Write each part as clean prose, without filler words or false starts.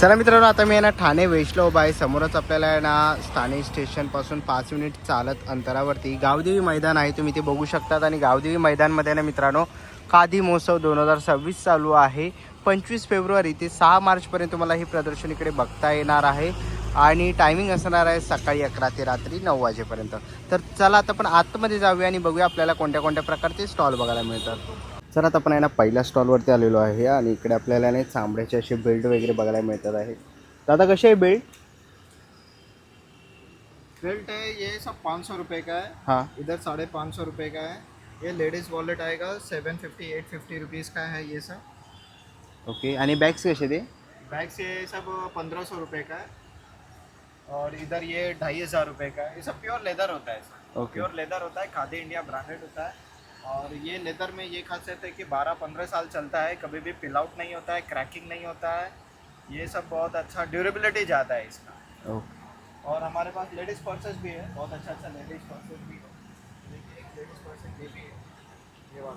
चला मित्रांनो, आता मी आहे ना ठाणे वेस्टला उभा आहे. समोरच आपल्याला आहे ना ठाणे स्टेशनपासून 5 मिनिट चालत अंतरावरती गावदेवी मैदान आहे. तुम्ही ते बघू शकतात. आणि गावदेवी मैदानमध्ये ना मित्रांनो खादी महोत्सव 2026 चालू आहे. 25 फेब्रुवारी ते 6 मार्चपर्यंत तुम्हाला ही प्रदर्शनीकडे बघता येणार आहे. आणि टायमिंग असणार आहे सकाळी 11 ते रात्री 9 वाजेपर्यंत. तर चला आता आपण आतमध्ये जाऊया आणि बघूया आपल्याला कोणत्या कोणत्या प्रकारचे स्टॉल बघायला मिळतात. सर आता आपण आहे ना पहिल्या स्टॉलवरती आलेलो आहे आणि इकडे आपल्याला नाही चांबड्याचे असे बेल्ट वगैरे बघायला मिळतात आहे. दादा कसे आहे बेल्ट? बेल्ट है ये सब 500 रुपये का है। हाँ इधर 550 रुपये का है। ये लेडीज़ वॉलेट आएगा 750 850 रुपीज़ का है ये सब। ओके. आणि बॅग्स कसे ते? बैग से सब 1500 रुपये का है। और इधर ये 2500 रुपये का है। ये सब प्योर लेदर होता है सर। ओके. प्योर लेदर होता है, खादी इंडिया ब्रांडेड होता है। और ये लेदर में ये खासियत है कि 12-15 साल चलता है, कभी भी पिल आउट नहीं होता है, क्रैकिंग नहीं होता है। ये सब बहुत अच्छा ड्यूरेबिलिटी ज़्यादा है इसका। ओके. और हमारे पास लेडीज़ पर्सेस भी है, बहुत अच्छा अच्छा लेडीज़ पर्सेस भी है। देखिए एक लेडीज़ पर्सेस ये भी है,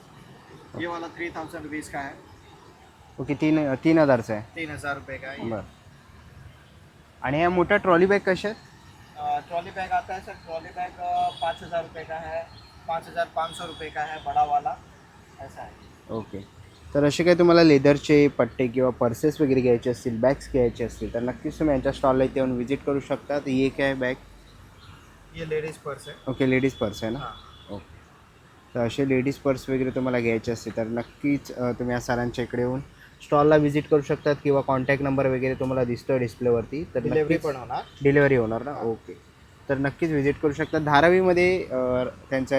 ये वाला 3000 रुपीज़ का है। ओके. 3,000चा आहे. 3000 रुपये का है। बरं. आणि या मोठ्या ट्रॉली बॅग कशा आहेत? ट्रॉली बैग आता है सर, ट्रॉली बैग 5000 रुपये का है, 5500 रुपये का है बड़ा वाला, ऐसा है। ओके. तर असे काही तुम्हाला लेदरचे पट्टे किंवा पर्सेस वगैरे घ्यायचे असतील, बॅग्स घ्यायचे असतील, तर नक्कीच तुम्ही यांच्या स्टॉलला इथे येऊन व्हिजिट करू शकता. तर ये काय बॅग? ये लेडीज़ पर्स है। ओके. लेडीज पर्स आहे ना? हाँ। ओके. तर असे लेडीज पर्स वगैरे तुम्हाला घ्यायचे असतील तर नक्कीच तुम्ही या सरांच्या इकडे येऊन स्टॉलला व्हिजिट करू शकतात किंवा कॉन्टॅक्ट नंबर वगैरे तुम्हाला दिसतो डिस्प्लेवरती. तर डिलेवरी नक्कीच पण होणार। डिलिव्हरी होणार ना? ओके. तर नक्कीच व्हिजिट करू शकता. धारावीमध्ये त्यांचा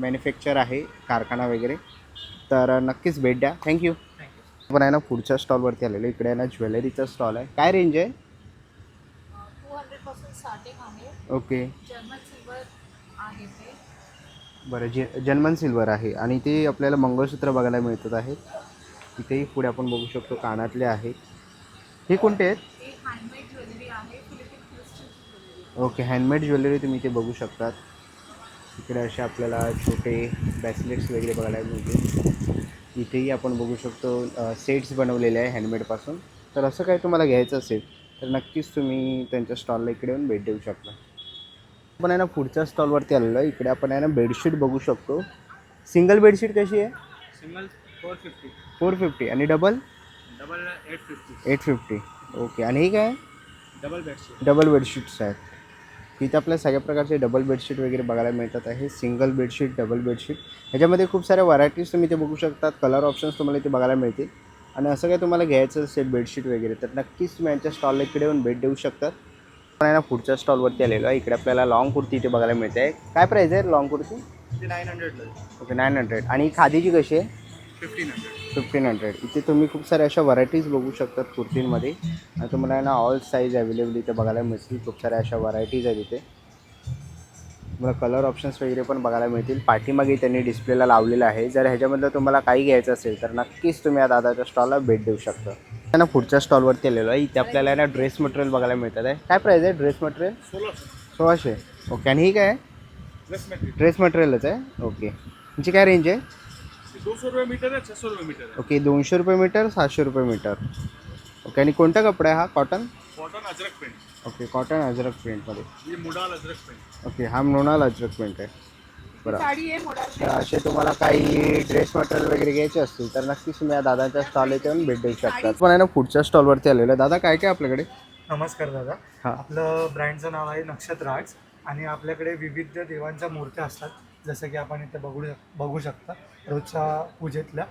मॅन्युफॅक्चर आहे, कारखाना वगैरे. तर नक्कीच भेट द्या. थँक्यू. थँक्यू। आपण आहे ना पुढच्या स्टॉलवरती आलेलो. इकडे आहे ना ज्वेलरीचा स्टॉल आहे. काय रेंज आहे? 200 पासून स्टार्टिंग आहे. ओके. जर्मन सिल्वर आहे ते. बरं. जर्मन सिल्वर आहे आणि ते आपल्याला मंगळसूत्र बघायला मिळतात आहेत. इथेही पुढे आपण बघू शकतो कानातले आहेत. हे कोणते आहेत? ते हँडमेड ज्वेलरी आहे, Philippine crystal jewellery. Okay. Handmade jewellery तुम्ही इथे बघू शकतात. इकडे असे आपल्याला छोटे ब्रेसलेट्स वगैरे बघायला मिळतील. इथेही आपण बघू शकतो सेट्स बनवलेले आहे हँडमेडपासून. तर असं काही तुम्हाला घ्यायचं असेल तर नक्कीच तुम्ही त्यांच्या स्टॉलला इकडे येऊन भेट देऊ शकता. आपण आहे ना पुढच्या स्टॉलवरती आलेलो आहे. इकडे आपण आहे ना बेडशीट बघू शकतो. सिंगल बेडशीट कशी आहे? सिंगल 450, 450 आणि डबल डबल 850, 850. ओके. आणि ही काय? Double bedsheet. डबल बेडशीट्स आहेत. इथे आपल्या सगळ्या प्रकारचे डबल बेडशीट वगैरे बघायला मिळतात आहे. सिंगल बेडशीट, डबल बेडशीट, ह्याच्यामध्ये खूप साऱ्या व्हरायटीज तुम्ही इथे बघू शकतात. कलर ऑप्शन्स तुम्हाला इथे बघायला मिळतील. आणि असं काही तुम्हाला घ्यायचं असेल बेडशीट वगैरे तर नक्कीच तुम्ही यांच्या स्टॉलला इकडे येऊन भेट देऊ शकतात. आपण आहे ना पुढच्या स्टॉलवरती आलेलो आहे. इकडे आपल्याला लॉंग कुर्ती इथे बघायला मिळते आहे. काय प्राईस आहे लॉंग कुर्ती? ते 900 ओके. 900. आणि खादीची कशी आहे? 1500। 1500. इथे तुम्ही खूप साऱ्या अशा व्हरायटीज बघू शकतात कुर्तींमध्ये. आणि तुम्हाला ना ऑल साईज अवेलेबल इथे बघायला मिळतील. खूप साऱ्या अशा व्हरायटीज आहेत इथे. तुम्हाला कलर ऑप्शन्स वगैरे पण बघायला मिळतील. पाठीमागे त्यांनी डिस्प्लेला लावलेलं आहे. जर ह्याच्यामधलं तुम्हाला काही घ्यायचं असेल तर नक्कीच तुम्ही या दादाच्या स्टॉलला भेट देऊ शकता. ना पुढच्या स्टॉलवरती आलेलो आहे. इथे आपल्याला ना ड्रेस मटेरियल बघायला मिळतात आहे. काय प्राईस आहे ड्रेस मटेरियल? 1600. ओके. आणि ही काय आहे? ड्रेस मटेरियलच आहे. ओके. तुमची काय रेंज आहे? 200 रुपये मीटर है, 600 रुपये मीटर है। ओके. 200 रुपये मीटर, 700 रुपये मीटर. ओके. आणि कोणता कपडा आहे हा? Cotton? Cotton Ajrak print. Okay. Cotton Ajrak प्रिंटमध्ये. ये मुडाल अजरक प्रिंट। ओके. हा मृणाल अजरक प्रिंट आहे. बरं. साडी आहे मोडाची. तर असे तुम्हाला काही ड्रेस मटेरियल वगैरे घ्यायचे असतील तर नक्कीच तुम्ही या दादाच्या स्टॉल इथे येऊन भेट देऊ शकता. पण आहे ना पुढच्या स्टॉलवरती आलेलो आहे. दादा काय काय आपल्याकडे? नमस्कार दादा. हां. आपलं ब्रँडचं नाव आहे नक्षत्र आर्ट्स आणि आपल्याकडे विविध देवांच्या मूर्त्या असतात. जसं की आपण इथे बघू शकता रोजच्या पूजेतल्या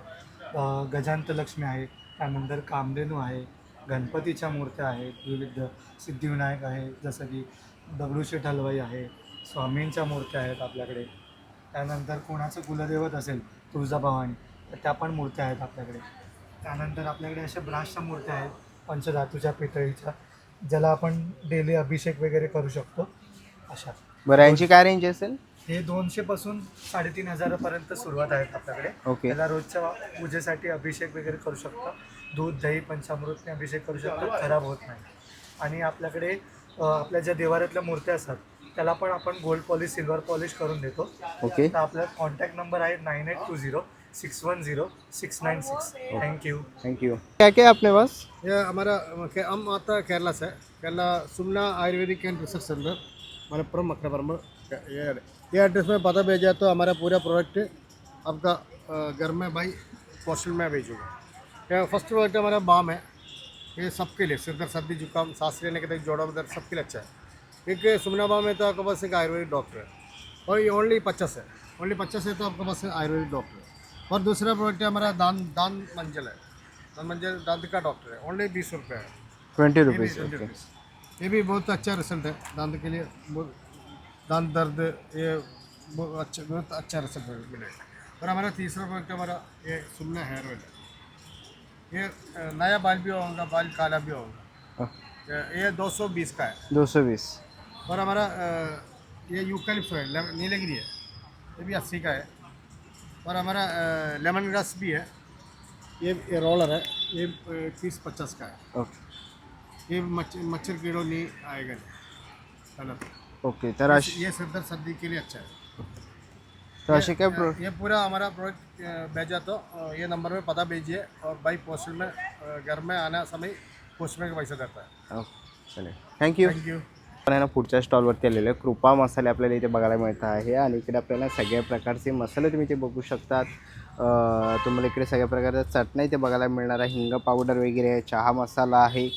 गजांत लक्ष्मी आहे, त्यानंतर कामधेनू आहे, गणपतीच्या मूर्त्या आहेत, विविध सिद्धिविनायक आहे, जसं की दगडूशेठ हलवाई आहे, स्वामींच्या मूर्त्या आहेत आपल्याकडे. त्यानंतर कोणाचं कुलदैवत असेल तुळजाभवानी तर त्या पण मूर्त्या आहेत आपल्याकडे. त्यानंतर आपल्याकडे अशा ब्रासच्या मूर्त्या आहेत पंचधातूच्या पितळीच्या, ज्याला आपण डेली अभिषेक वगैरे करू शकतो अशा. बरं. यांची काय रेंज असेल? हे 200 पासून 3500 पर्यंत सुरुवात आहेत आपल्याकडे. ओके. त्याला रोजच्या पूजेसाठी अभिषेक वगैरे करू शकतो. दूध, दही, पंचामृतने अभिषेक करू शकतो, खराब होत नाही. आणि आपल्याकडे आपल्या ज्या देवाऱ्यातल्या मूर्त्या असतात त्याला पण आपण गोल्ड पॉलिश, सिल्वर पॉलिश करून देतो. ओके. तर आपला कॉन्टॅक्ट नंबर आहे 9820 610696। Thank you. Thank you. क्या क्या है अपने पास? ये हमारा हम आता है केरला से, केरला सुमना आयुर्वेदिक एंड रिसर्च सेंटर मलप्पुरम अक्रपरम। ये एड्रेस में पता भेजा तो हमारा पूरा प्रोडक्ट आपका घर में भाई पोस्टल में भेजूँगा। ये फर्स्ट प्रोडक्ट हमारा बाम है, ये सबके लिए सिर दर्द सर्दी जुकाम सांस लेने के लिए जोड़ों में दर्द सबके लिए अच्छा है। एक सुमना बाम है तो आपके पास एक आयुर्वेदिक डॉक्टर है और ये ओनली 50 है, ओनली 50 है तो आपके पास आयुर्वेदिक डॉक्टर है। और दूसरा प्रोडक्ट है हमारा दान मंजल है, दान मंजल दांत का डॉक्टर है, ओनली 20 रुपये है। 20 ये भी रुपीज़। 20 ओके। रुपीज़। ये भी बहुत अच्छा रिजल्ट है दांत के लिए, दांत दर्द ये बहुत अच्छा रिजल्ट मिलेगा। और हमारा तीसरा प्रोडक्ट हमारा ये सुमना हेयर ऑयल है, ये नया बाल भी होगा, बाल काला भी होगा। ये 220 का है। 220। और हमारा ये यूकलिप्स है, नीलगिरी है, ये भी 80 का है। और हमारा लेमन ग्रास भी है, ये रोलर है, ये 30-50 का है। ओके। ये मच्छर कीड़ों नहीं आएगा नहीं। ओके। तर ये सिर दर्द सर्दी के लिए अच्छा है। तो असे काय प्रो ये पूरा हमारा प्रोडक्ट भेजा तो ये नंबर में पता भेजिए और बाई पोस्टल में घर में आना समय पोस्टमैन का पैसा देता है। ओके चालेल। थँक्यू। Thank you. आपण आहे ना पुढच्या स्टॉलवरती आलेलो आहे। कृपा मसाले आपल्याला इथे बघायला मिळत आहे आणि इकडे आपल्याला सगळ्या प्रकारचे मसाले तुम्ही इथे बघू शकतात। तुम्हाला इकडे सगळ्या प्रकारच्या चटण्या इथे बघायला मिळणार आहे, हिंग पावडर वगैरे, चहा मसाला आहे,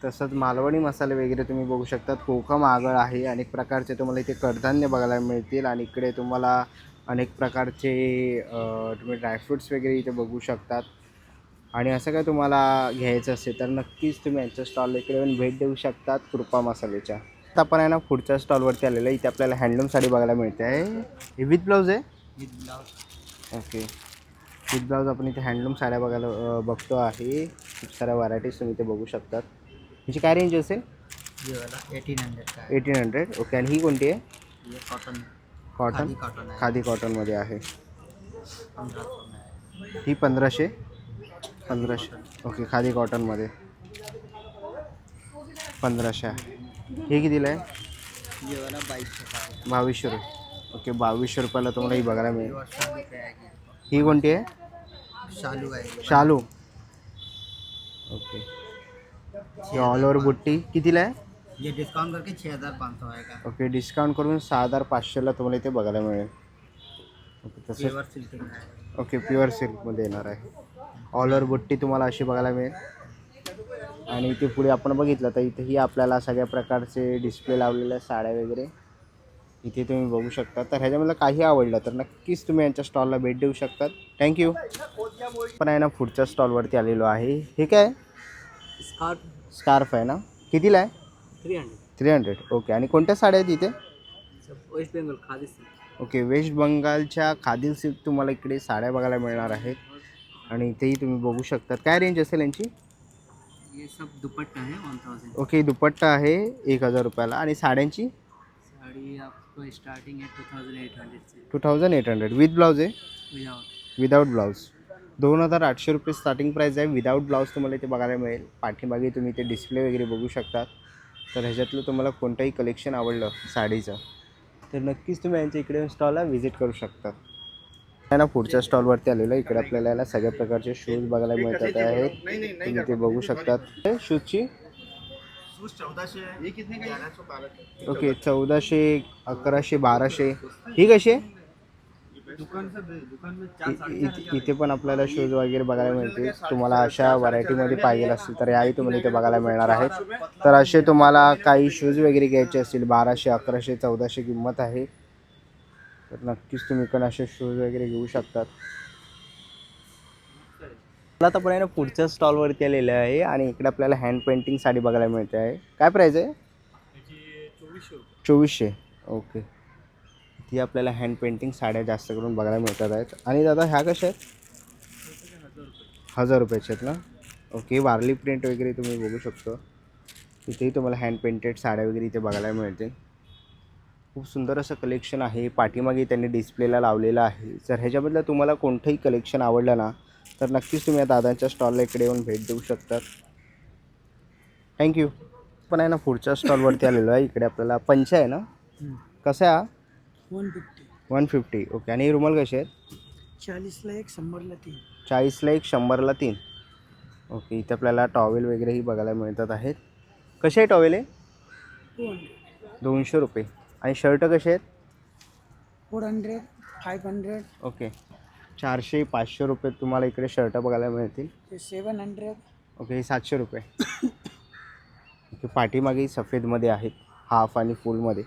तसंच मालवणी मसाले वगैरे तुम्ही बघू शकतात। कोकम आगळ आहे, अनेक प्रकारचे तुम्हाला इथे कडधान्य बघायला मिळतील आणि इकडे तुम्हाला अनेक प्रकारचे तुम्ही ड्रायफ्रूट्स वगैरे इथे बघू शकतात। आणि असं काय तुम्हाला घ्यायचं असेल तर नक्कीच तुम्ही यांच्या स्टॉल इकडे येऊन भेट देऊ शकतात कृपा मसाल्याच्या। आता आपण आहे ना पुढच्या स्टॉलवरती आलेलं आहे। इथे आपल्याला हँडलूम साडी बघायला मिळते आहे। हे विथ ब्लाऊज आहे? With blouse. Okay. With blouse आपण इथे हँडलूम साड्या बघायला बघतो आहे। खूप साऱ्या व्हरायटीज तुम्ही इथे बघू शकतात। ह्याची काय रेंज असेल? ये वाला 1800 का है। 1800। ओके। आणि ही कोणती आहे? ये कॉटन कॉटन? कॉटन है, खादी कॉटनमध्ये आहे। 1500 में है। ही 1500। ओके। खादी कॉटनमध्ये 1500 आहे। हे कितीला आहे? ये वाला 2200 का है। 2200 रुपये। ओके। 2200 रुपयाला तुम्हाला ही बघायला मिळेल। ये शालू पे आएगी, ही कोणती आहे? शालू आएगी। शालू। ओके। ही ऑल ओव्हर बुट्टी कितीला आहे? ये डिस्काउंट करके 6500 आएगा। ओके। डिस्काउंट करून 6500ला तुम्हाला इथे बघायला मिळेल। ओके। तसं प्योर सिल्क में है। ओके। प्युअर सिल्कमध्ये येणार आहे। ऑल ओव्हर बुट्टी तुम्हाला अशी बघायला मिळेल। आणि इथे पुढे आपण बघितलं तर इथेही आपल्याला सगळ्या प्रकारचे डिस्प्ले लावलेल्या साड्या वगैरे इथे तुम्ही बघू शकता। तर ह्याच्यामधलं काही आवडलं तर नक्कीच तुम्ही यांच्या स्टॉलला भेट देऊ शकतात। थँक्यू। पण आहे ना पुढच्या स्टॉलवरती आलेलो आहे। हे काय? स्कार्फ आहे ना? कितीला आहे? 300। ओके। आणि कोणत्या साड्या आहेत इथे? वेस्ट बंगाल खादी सिल्क। ओके। वेस्ट बंगालच्या खादी सिल्क तुम्हाला इकडे साड्या बघायला मिळणार आहेत आणि इथेही तुम्ही बघू शकतात। काय रेंज असेल यांची? ये सब दुपट्टा है 1000। ओके। दुपट्टा आहे 1000 रुपयाला आणि साड्यांची? साड़ी आपको स्टार्टिंग है 2800 से। 2800। विथ ब्लाऊज आहे? विदाउट। विदाऊट ब्लाऊज 2800 रुपये स्टार्टिंग प्राईस आहे। विदाऊट ब्लाऊज तुम्हाला इथे बघायला मिळेल। पाठीमागे तुम्ही इथे डिस्प्ले वगैरे बघू शकतात। तर ह्याच्यातलं तुम्हाला कोणतंही कलेक्शन आवडलं साडीचं तर नक्कीच तुम्ही यांच्या इकडे स्टॉलला व्हिजिट करू शकता। आहे ना पुढच्या स्टॉलवरती आलेलं आहे। इकडे आपल्याला याला सगळ्या प्रकारचे शूज बघायला मिळतात आहेत। तुम्ही ते बघू शकतात। शूजची 1400। ये कितने का है? ओके। 1400, 1100, 1200। ही कशी आहे? दुकान में 4 इथे पण आपल्याला शूज वगैरे बघायला मिळतील। तुम्हाला अशा व्हरायटीमध्ये पाहिजे असतील तर याही तुम्हाला इथे बघायला मिळणार आहेत। तर असे तुम्हाला काही शूज वगैरे घ्यायचे असतील 1200, 1100, 1400 किंमत आहे तर नक्कीच तुम्ही पण असे शूज वगैरे घेऊ शकतात। मला आता पण आहे ना पुढच्या स्टॉलवरती आलेलं आहे आणि इकडे आपल्याला हँड पेंटिंग साडी बघायला मिळते आहे। काय प्राईस आहे? 2400। ओके। ती आपल्याला हँड पेंटिंग साड्या जास्त करून बघायला मिळतात आहेत। आणि दादा ह्या कशा आहेत? 1000 रुपयाच्या आहेत ना? ओके। वारली प्रिंट वगैरे तुम्ही बघू शकतो। इथेही तुम्हाला हँड पेंटेड साड्या वगैरे इथे बघायला मिळतील। खूप सुंदर असं कलेक्शन आहे। पाठीमागे त्यांनी डिस्प्लेला लावलेलं आहे। जर ह्याच्याबद्दल तुम्हाला कोणतंही कलेक्शन आवडलं ना तर नक्कीच तुम्ही या दादांच्या स्टॉलला इकडे येऊन भेट देऊ शकतात। थँक्यू। पण आहे ना पुढच्या स्टॉलवरती आलेलो आहे। इकडे आपल्याला पंचा आहे ना? कसा आहे? 150। 150। ओके। आणि रुमाल कसे आहेत? 40ला 1 100ला 3. 40ला 1 100ला 3. ओके, इथे आपल्याला टॉवेल वगैरेही बघायला मिळतात आहेत. कसे आहे टॉवेल? 200. 200 रुपये. आणि शर्ट कसे आहेत? 400, 500, ओके, 400-500 रुपये तुम्हाला इकडे शर्ट बघायला मिळतील. ते 700. ओके, हे 700 रुपये. ओके, पाठीमागेही सफेदमध्ये आहेत, हाफ आणि फुलमध्ये.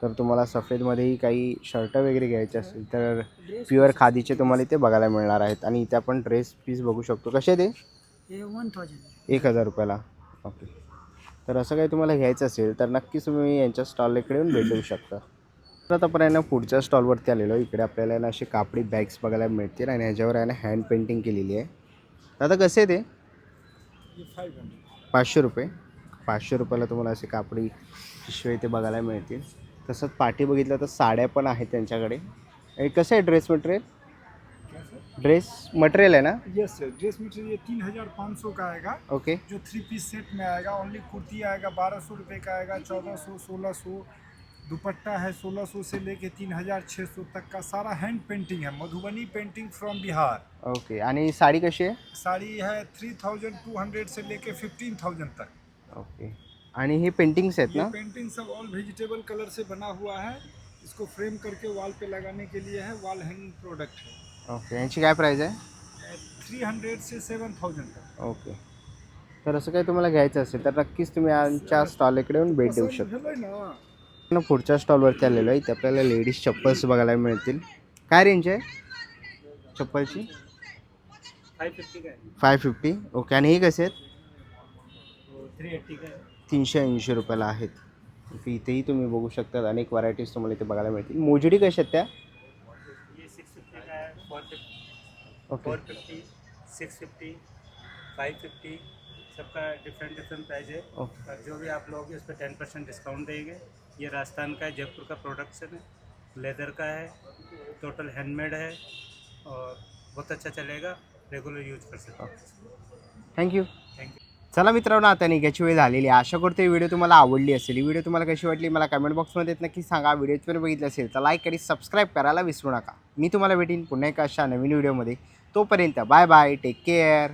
तर तुम्हाला सफेदमध्येही काही शर्ट वगैरे घ्यायचे असेल तर प्युअर खादीचे तुम्हाला इथे बघायला मिळणार आहेत. आणि इथे आपण ड्रेस पीस बघू शकतो. कसे ते? हे 1000. 1000 रुपयाला. ओके, तर असं काही तुम्हाला घ्यायचं असेल तर नक्कीच तुम्ही यांच्या स्टॉल इकडे येऊन भेट देऊ शकता. तर आता आपण आहे ना पुढच्या स्टॉलवरती आलेलो. इकडे आपल्याला आहे ना असे कापडी बॅग्स बघायला मिळतील आणि ह्याच्यावर आहे ना हँड पेंटिंग केलेली आहे. दादा कसे आहे ते? 500 रुपये. 500 रुपयाला तुम्हाला असे कापडी पिशवे इथे बघायला मिळतील. तसंच पाठी बघितलं तर साड्या पण आहेत त्यांच्याकडे. आणि कसं आहे ड्रेस मटेरियल? ड्रेस मटेरियल है ना? यस सर, ड्रेस मटेरियल ये 3500 का आएगा, ओके, जो 3 पीस सेट में आएगा. ओनली कुर्ती आएगा 1200 रुपये का आएगा, 1400, 1600. दुपट्टा है 1600 से लेके 3600 तक का. सारा हैंड पेंटिंग है, Madhubani painting from Bihar. Okay. आणि साडी कशी आहे? साड़ी है 3200 से लेके 15000 तक. ओके. आणि हे पेंटिंग्स आहेत ये ना? पेंटिंग सब ऑल वेजिटेबल कलर से बना हुआ है. इसको फ्रेम करके वॉल पे लगाने के लिए है, वॉल हैंगिंग प्रोडक्ट है. ओके. यांची काय प्राईस आहे? 300 से 7000 तक. ओके. तर असं काही तुम्हाला घ्यायचं असेल तर नक्कीच तुम्ही आमच्या स्टॉल इकडे येऊन भेट देऊ शकता. पसंद झालंय ना? ना पुढच्या स्टॉलवरती आलेलो आहे. इथे आपल्याला लेडीज चप्पल्स बघायला मिळतील. काय रेंज आहे चप्पलची? 550. ओके. आणि हे कसे आहेत? 380 रुपयाला आहेत. ओके. इथेही तुम्ही बघू शकता अनेक व्हरायटीज तुम्हाला इथे बघायला मिळतील. मोजडी कशा आहेत त्या? ये 650 का है, 450, ओके. 450, 650, 550, सबका डिफरेंट प्राइस है. ओके. और जो भी आप लोग इस पर 10% डिस्काउंट देंगे. ये राजस्थान का है, जयपुर का प्रोडक्शन है, लेदर का है, टोटल हैंडमेड है और बहुत अच्छा चलेगा, रेगुलर यूज कर सकते हैं. थँक्यू. थँक्यू. चला मित्रांनो, आता निघायची वेळ झालेली आहे. आशा करतो ही व्हिडिओ तुम्हाला आवडली असेल. ही व्हिडिओ तुम्हाला कशी वाटली मला कमेंट बॉक्समध्ये नक्की सांगा. व्हिडिओ जर बघितलं असेल तर लाईक आणि सबस्क्राईब करायला विसरू नका. मी तुम्हाला भेटीन पुन्हा एका अशा नवीन व्हिडिओमध्ये. तोपर्यंत बाय बाय, टेक केअर.